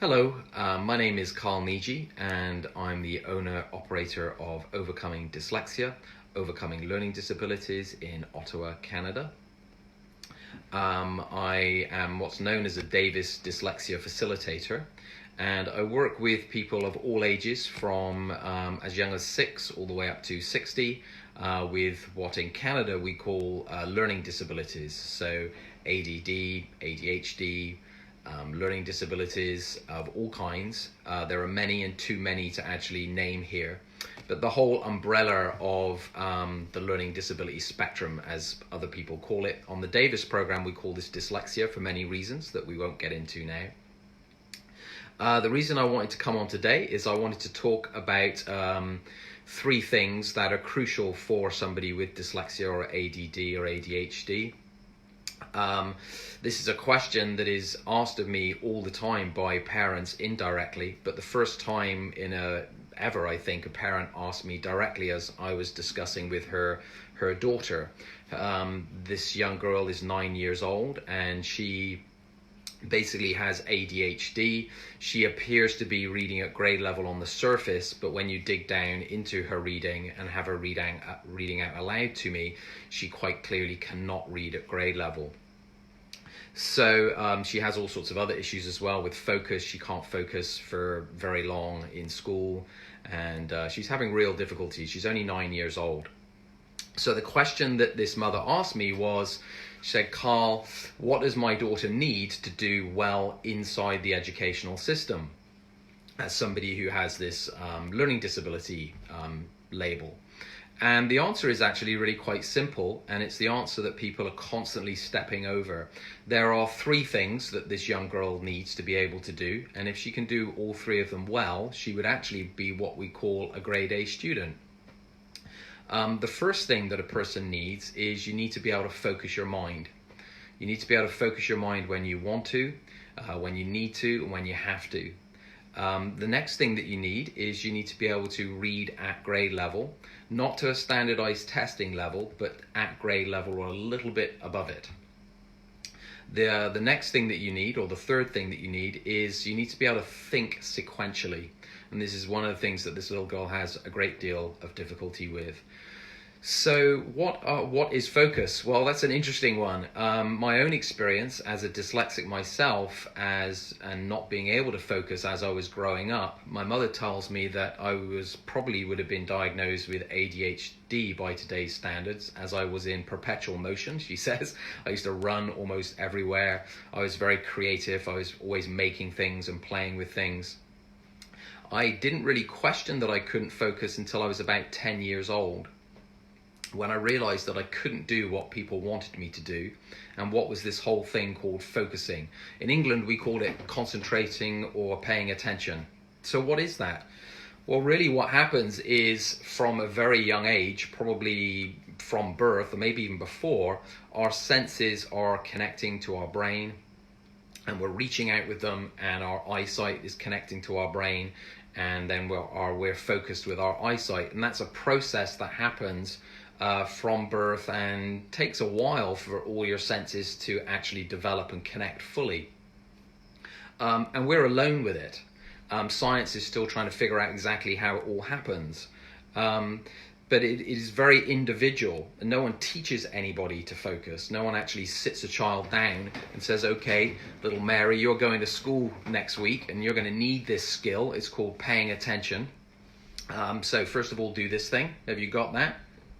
Hello, my name is Carl Niji and I'm the owner-operator of Overcoming Dyslexia, Overcoming Learning Disabilities in Ottawa, Canada. I am what's known as a Davis Dyslexia Facilitator, and I work with people of all ages from as young as 6 all the way up to 60 with what in Canada we call learning disabilities, so ADD, ADHD, learning disabilities of all kinds. There are many and too many to actually name here, but the whole umbrella of the learning disability spectrum, as other people call it. On the Davis program we call this dyslexia for many reasons that we won't get into now. The reason I wanted to come on today is I wanted to talk about 3 things that are crucial for somebody with dyslexia or ADD or ADHD. This is a question that is asked of me all the time by parents indirectly, but the first time ever I think a parent asked me directly as I was discussing with her daughter. This young girl is 9 years old and she basically has ADHD. She appears to be reading at grade level on the surface, but when you dig down into her reading and have her reading out aloud to me, she quite clearly cannot read at grade level. So she has all sorts of other issues as well with focus. She can't focus for very long in school, and she's having real difficulties. She's only 9 years old. So the question that this mother asked me was, she said, Carl, what does my daughter need to do well inside the educational system as somebody who has this learning disability label? And the answer is actually really quite simple, and it's the answer that people are constantly stepping over. There are 3 things that this young girl needs to be able to do, and if she can do all 3 of them well, she would actually be what we call a grade A student. The first thing that a person needs is you need to be able to focus your mind. You need to be able to focus your mind when you want to, when you need to, and when you have to. The next thing that you need is you need to be able to read at grade level, not to a standardized testing level, but at grade level or a little bit above it. The next thing that you need, or the third thing that you need, is you need to be able to think sequentially. And this is one of the things that this little girl has a great deal of difficulty with. So what is focus? Well, that's an interesting one. My own experience as a dyslexic myself, and not being able to focus as I was growing up, my mother tells me that I would have been diagnosed with ADHD by today's standards, as I was in perpetual motion. She says I used to run almost everywhere. I was very creative. I was always making things and playing with things. I didn't really question that I couldn't focus until I was about 10 years old, when I realized that I couldn't do what people wanted me to do, and what was this whole thing called focusing. In England, we called it concentrating or paying attention. So what is that? Well, really what happens is from a very young age, probably from birth or maybe even before, our senses are connecting to our brain and we're reaching out with them, and our eyesight is connecting to our brain, and then we're focused with our eyesight. And that's a process that happens from birth and takes a while for all your senses to actually develop and connect fully. And we're alone with it. Science is still trying to figure out exactly how it all happens. But it is very individual, and no one teaches anybody to focus. No one actually sits a child down and says, okay, little Mary, you're going to school next week and you're going to need this skill. It's called paying attention. So first of all, do this thing. Have you got that?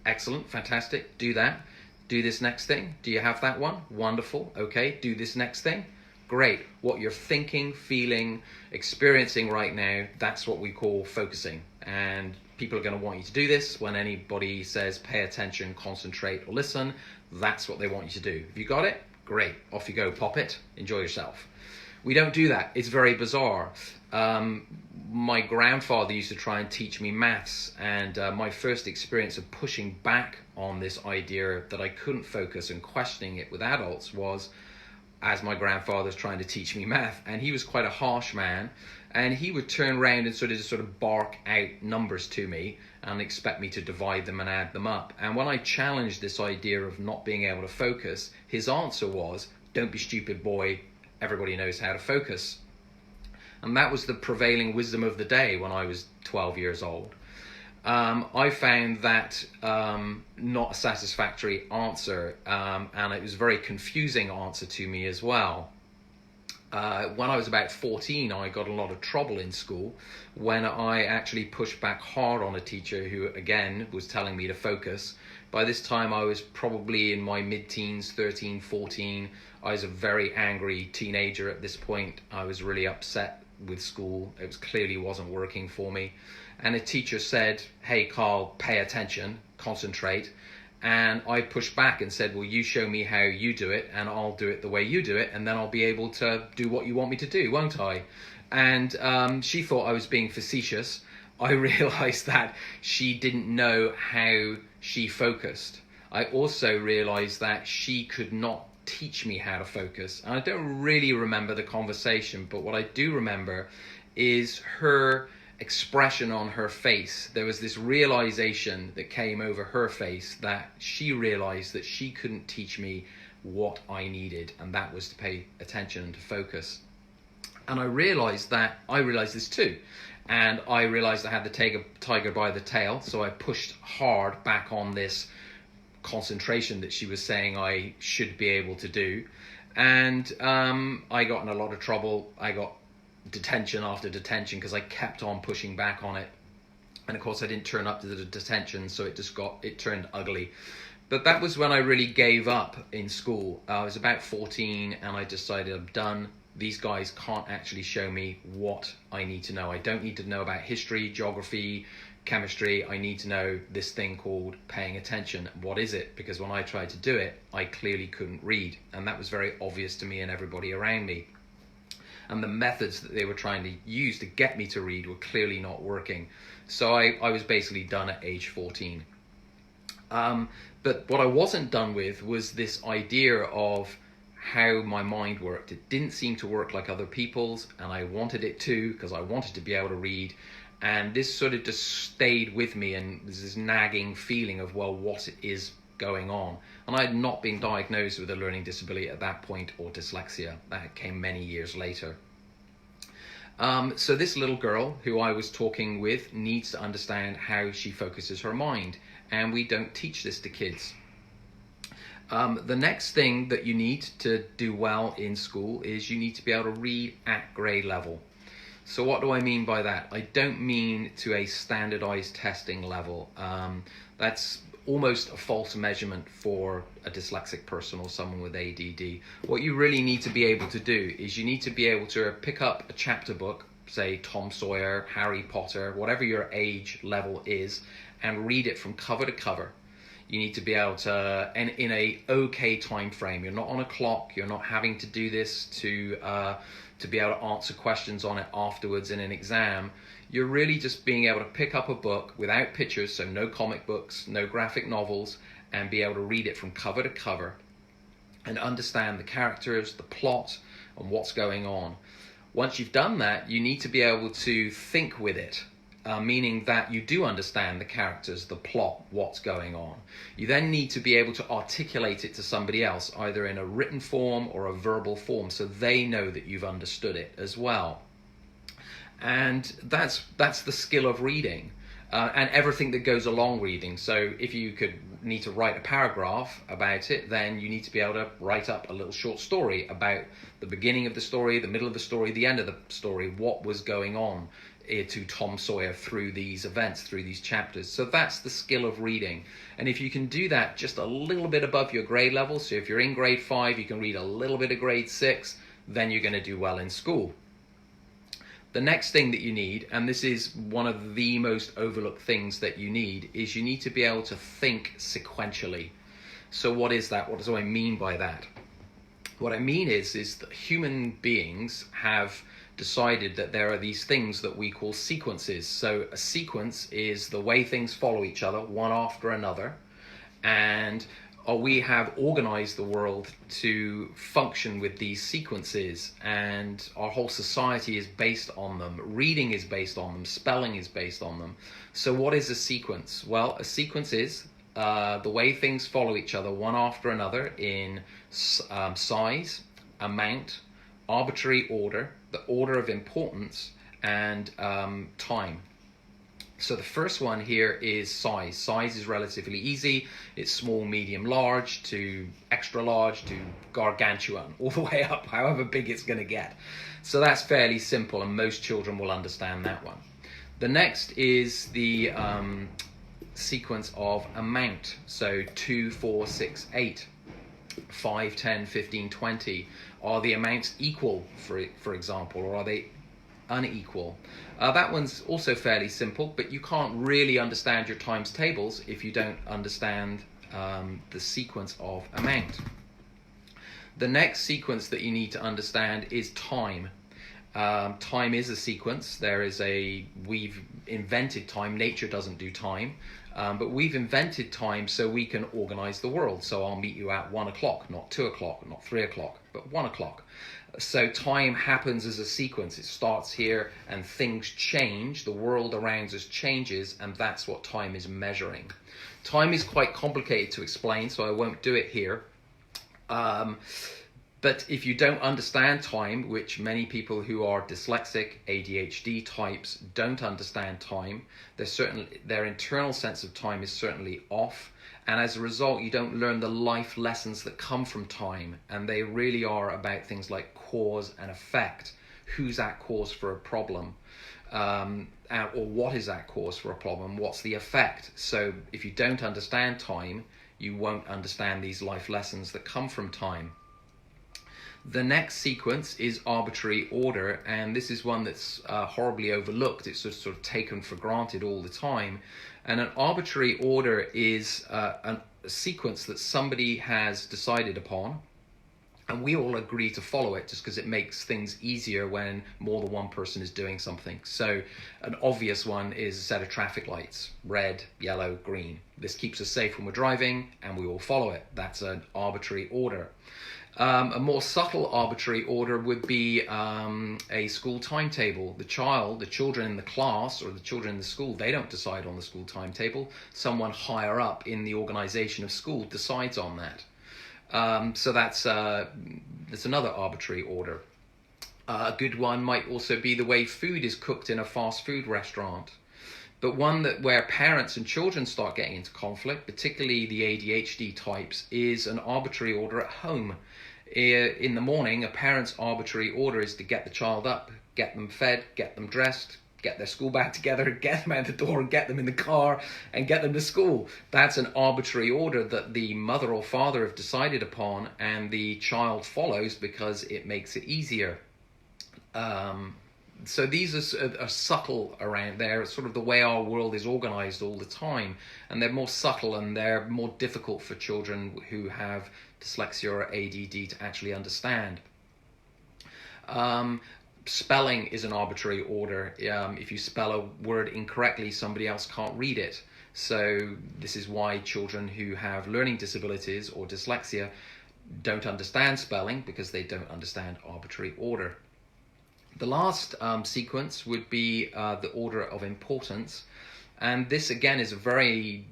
Excellent, fantastic. Do that. Do this next thing. Do you have that one? Wonderful. Okay, do this next thing. Great. What you're thinking, feeling, experiencing right now, that's what we call focusing. And people are going to want you to do this. When anybody says pay attention, concentrate, or listen, that's what they want you to do. Have you got it? Great. Off you go. Pop it. Enjoy yourself. We don't do that. It's very bizarre. My grandfather used to try and teach me maths, and my first experience of pushing back on this idea that I couldn't focus and questioning it with adults was as my grandfather's trying to teach me math. And he was quite a harsh man, and he would turn around and sort of bark out numbers to me and expect me to divide them and add them up. And when I challenged this idea of not being able to focus, his answer was, "Don't be stupid, boy, everybody knows how to focus." And that was the prevailing wisdom of the day when I was 12 years old. I found that not a satisfactory answer, and it was a very confusing answer to me as well. When I was about 14, I got a lot of trouble in school when I actually pushed back hard on a teacher who, again, was telling me to focus. By this time, I was probably in my mid-teens, 13, 14. I was a very angry teenager at this point. I was really upset with school. It clearly wasn't working for me. And a teacher said, "Hey, Carl, pay attention, concentrate." And I pushed back and said, "Well, you show me how you do it, and I'll do it the way you do it, and then I'll be able to do what you want me to do, won't I?" And she thought I was being facetious. I realized that she didn't know how she focused. I also realized that she could not teach me how to focus. And I don't really remember the conversation, but what I do remember is her expression on her face. There was this realization that came over her face that she realized that she couldn't teach me what I needed, and that was to pay attention and to focus. And I realized this too. And I realized I had the tiger by the tail, so I pushed hard back on this concentration that she was saying I should be able to do. And I got in a lot of trouble. I got detention after detention because I kept on pushing back on it. And of course I didn't turn up to the detention, so it turned ugly. But that was when I really gave up in school. I was about 14 and I decided I'm done. These guys can't actually show me what I need to know. I don't need to know about history, geography, chemistry. I need to know this thing called paying attention. What is it? Because when I tried to do it, I clearly couldn't read. And that was very obvious to me and everybody around me. And the methods that they were trying to use to get me to read were clearly not working. So I was basically done at age 14. But what I wasn't done with was this idea of how my mind worked. It didn't seem to work like other people's, and I wanted it to, because I wanted to be able to read. And this sort of just stayed with me, and there's this nagging feeling of, well, what is going on? And I had not been diagnosed with a learning disability at that point, or dyslexia. That came many years later. So this little girl who I was talking with needs to understand how she focuses her mind, and we don't teach this to kids. The next thing that you need to do well in school is you need to be able to read at grade level. So what do I mean by that? I don't mean to a standardized testing level. That's almost a false measurement for a dyslexic person or someone with ADD. What you really need to be able to do is you need to be able to pick up a chapter book, say Tom Sawyer, Harry Potter, whatever your age level is, and read it from cover to cover. You need to be able to, and in a okay time frame. You're not on a clock. You're not having to do this to be able to answer questions on it afterwards in an exam. You're really just being able to pick up a book without pictures, so no comic books, no graphic novels, and be able to read it from cover to cover and understand the characters, the plot, and what's going on. Once you've done that, you need to be able to think with it. Meaning that you do understand the characters, the plot, what's going on. You then need to be able to articulate it to somebody else, either in a written form or a verbal form, so they know that you've understood it as well. And that's the skill of reading, and everything that goes along reading. So if you need to write a paragraph about it, then you need to be able to write up a little short story about the beginning of the story, the middle of the story, the end of the story, what was going on to Tom Sawyer through these events, through these chapters. So that's the skill of reading. And if you can do that just a little bit above your grade level, so if you're in grade 5, you can read a little bit of grade 6, then you're going to do well in school. The next thing that you need, and this is one of the most overlooked things that you need, is you need to be able to think sequentially. So what is that? What do I mean by that? What I mean is that human beings have decided that there are these things that we call sequences. So a sequence is the way things follow each other, one after another, and we have organized the world to function with these sequences, and our whole society is based on them. Reading is based on them, spelling is based on them. So what is a sequence? Well, a sequence is the way things follow each other, one after another, in size, amount, arbitrary order, the order of importance, and time. So the first one here is size. Size is relatively easy. It's small, medium, large to extra large to gargantuan, all the way up, however big it's going to get. So that's fairly simple, and most children will understand that one. The next is the sequence of amount. So 2, 4, 6, 8, 5, 10, 15, 20. Are the amounts equal, for example, or are they unequal? That one's also fairly simple, but you can't really understand your times tables if you don't understand the sequence of amount. The next sequence that you need to understand is time. Time is a sequence. We've invented time. Nature doesn't do time, but we've invented time so we can organize the world. So I'll meet you at 1 o'clock, not 2 o'clock, not 3 o'clock, but 1 o'clock. So time happens as a sequence. It starts here and things change. The world around us changes, and that's what time is measuring. Time is quite complicated to explain, so I won't do it here. But if you don't understand time, which many people who are dyslexic, ADHD types don't understand time, their internal sense of time is certainly off. And as a result, you don't learn the life lessons that come from time. And they really are about things like cause and effect. Who's at cause for a problem? Or what is at cause for a problem? What's the effect? So if you don't understand time, you won't understand these life lessons that come from time. The next sequence is arbitrary order, and this is one that's horribly overlooked. It's sort of taken for granted all the time. And an arbitrary order is a sequence that somebody has decided upon, and we all agree to follow it just because it makes things easier when more than one person is doing something. So an obvious one is a set of traffic lights: red, yellow, green. This keeps us safe when we're driving, and we all follow it. That's an arbitrary order. A more subtle arbitrary order would be a school timetable. The children in the class or the children in the school, they don't decide on the school timetable. Someone higher up in the organization of school decides on that. So that's another arbitrary order. A good one might also be the way food is cooked in a fast food restaurant. But one where parents and children start getting into conflict, particularly the ADHD types, is an arbitrary order at home. In the morning, a parent's arbitrary order is to get the child up, get them fed, get them dressed, get their school bag together, get them out the door and get them in the car and get them to school. That's an arbitrary order that the mother or father have decided upon, and the child follows because it makes it easier. So these are subtle around. They're sort of the way our world is organized all the time, and they're more subtle and they're more difficult for children who have dyslexia or ADD to actually understand. Spelling is an arbitrary order. If you spell a word incorrectly, somebody else can't read it. So this is why children who have learning disabilities or dyslexia don't understand spelling, because they don't understand arbitrary order. The last sequence would be the order of importance, and this again is a very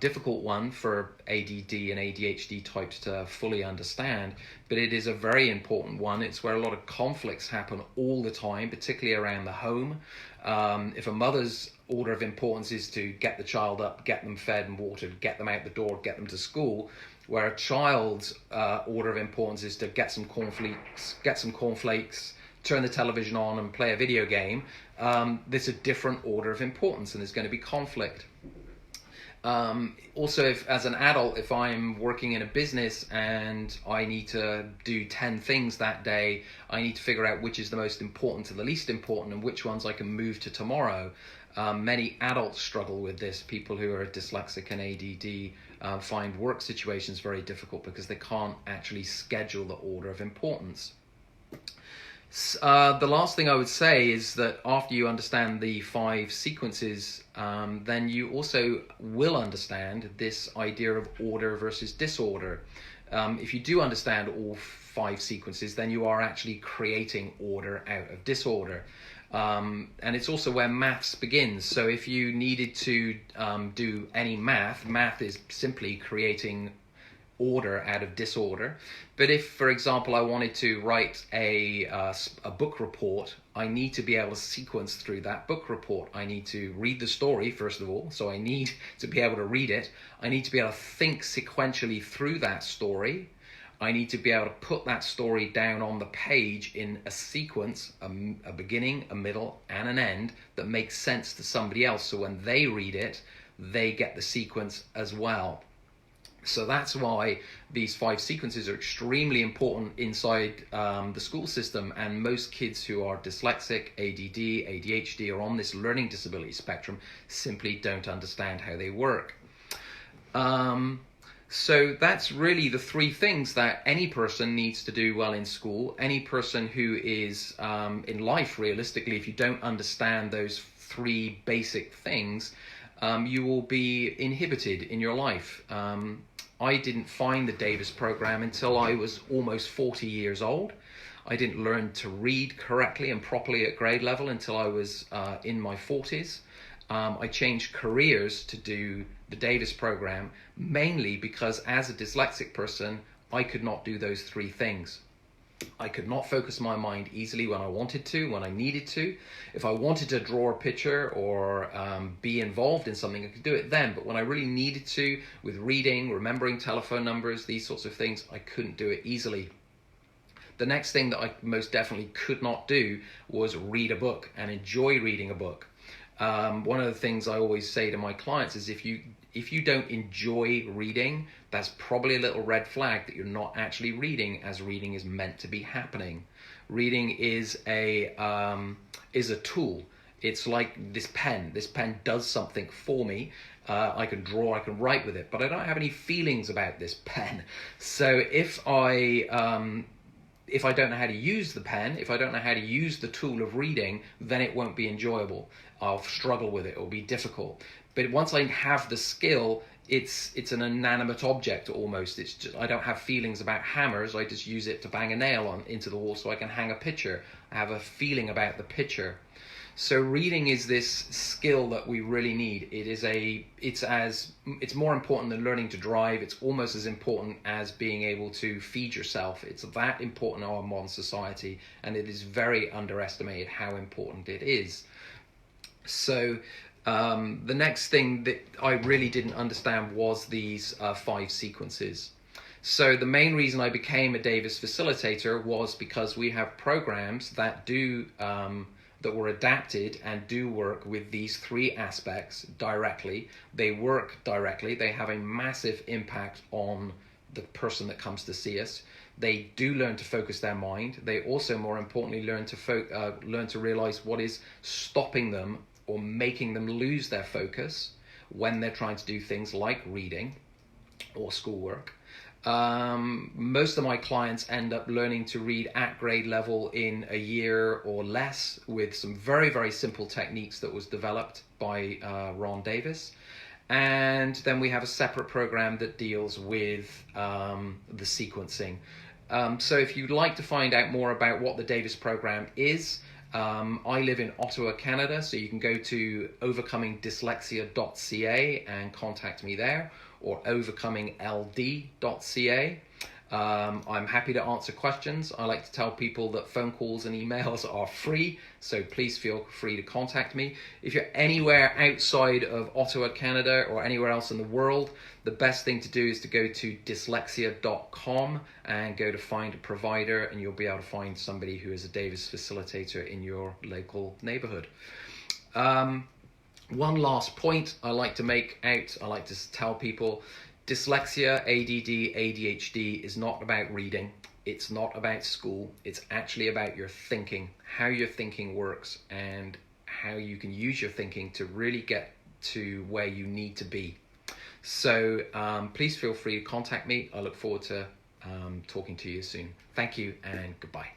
difficult one for ADD and ADHD types to fully understand, but it is a very important one. It's where a lot of conflicts happen all the time, particularly around the home. If a mother's order of importance is to get the child up, get them fed and watered, get them out the door, get them to school, where a child's order of importance is to get some cornflakes, turn the television on and play a video game, there's a different order of importance and there's going to be conflict. Also, as an adult, if I'm working in a business and I need to do 10 things that day, I need to figure out which is the most important to the least important and which ones I can move to tomorrow. Many adults struggle with this. People who are dyslexic and ADD find work situations very difficult because they can't actually schedule the order of importance. The last thing I would say is that after you understand the 5 sequences, then you also will understand this idea of order versus disorder. If you do understand all 5 sequences, then you are actually creating order out of disorder. And it's also where maths begins. So if you needed to do any math is simply creating order out of disorder. But if, for example, I wanted to write a book report, I need to be able to sequence through that book report. I need to read the story, first of all, so I need to be able to read it. I need to be able to think sequentially through that story. I need to be able to put that story down on the page in a sequence, a beginning, a middle, and an end that makes sense to somebody else. So when they read it, they get the sequence as well. So that's why these 5 sequences are extremely important inside the school system. And most kids who are dyslexic, ADD, ADHD, or on this learning disability spectrum simply don't understand how they work. So that's really the 3 things that any person needs to do well in school. Any person who is in life, realistically, if you don't understand those 3 basic things, you will be inhibited in your life. I didn't find the Davis program until I was almost 40 years old. I didn't learn to read correctly and properly at grade level until I was in my 40s. I changed careers to do the Davis program, mainly because as a dyslexic person, I could not do those 3 things. I could not focus my mind easily when I wanted to, when I needed to. If I wanted to draw a picture or be involved in something, I could do it then. But when I really needed to, with reading, remembering telephone numbers, these sorts of things, I couldn't do it easily. The next thing that I most definitely could not do was read a book and enjoy reading a book. One of the things I always say to my clients is if you don't enjoy reading, that's probably a little red flag that you're not actually reading as reading is meant to be happening. Reading is a tool. It's like this pen. This pen does something for me. I can draw, I can write with it, but I don't have any feelings about this pen. So if I don't know how to use the pen, if I don't know how to use the tool of reading, then it won't be enjoyable. I'll struggle with it, it'll be difficult. But once I have the skill, it's an inanimate object almost. It's just, I don't have feelings about hammers, I just use it to bang a nail into the wall so I can hang a picture. I have a feeling about the picture. So reading is this skill that we really need. It's more important than learning to drive. It's almost as important as being able to feed yourself. It's that important in our modern society, and it is very underestimated how important it is. So the next thing that I really didn't understand was these 5 sequences. So the main reason I became a Davis facilitator was because we have programs that that were adapted and do work with these 3 aspects directly. They work directly. They have a massive impact on the person that comes to see us. They do learn to focus their mind. They also, more importantly, learn to realize what is stopping them or making them lose their focus when they're trying to do things like reading or schoolwork. Most of my clients end up learning to read at grade level in a year or less with some very, very simple techniques that was developed by Ron Davis. And then we have a separate program that deals with the sequencing. So if you'd like to find out more about what the Davis program is, I live in Ottawa, Canada, so you can go to overcomingdyslexia.ca and contact me there, or overcomingld.ca. I'm happy to answer questions. I like to tell people that phone calls and emails are free, so please feel free to contact me. If you're anywhere outside of Ottawa, Canada, or anywhere else in the world, the best thing to do is to go to dyslexia.com and go to find a provider, and you'll be able to find somebody who is a Davis facilitator in your local neighborhood. One last point I like to make out, I like to tell people, dyslexia, ADD, ADHD is not about reading. It's not about school. It's actually about your thinking, how your thinking works, and how you can use your thinking to really get to where you need to be. So please feel free to contact me. I look forward to talking to you soon. Thank you and goodbye.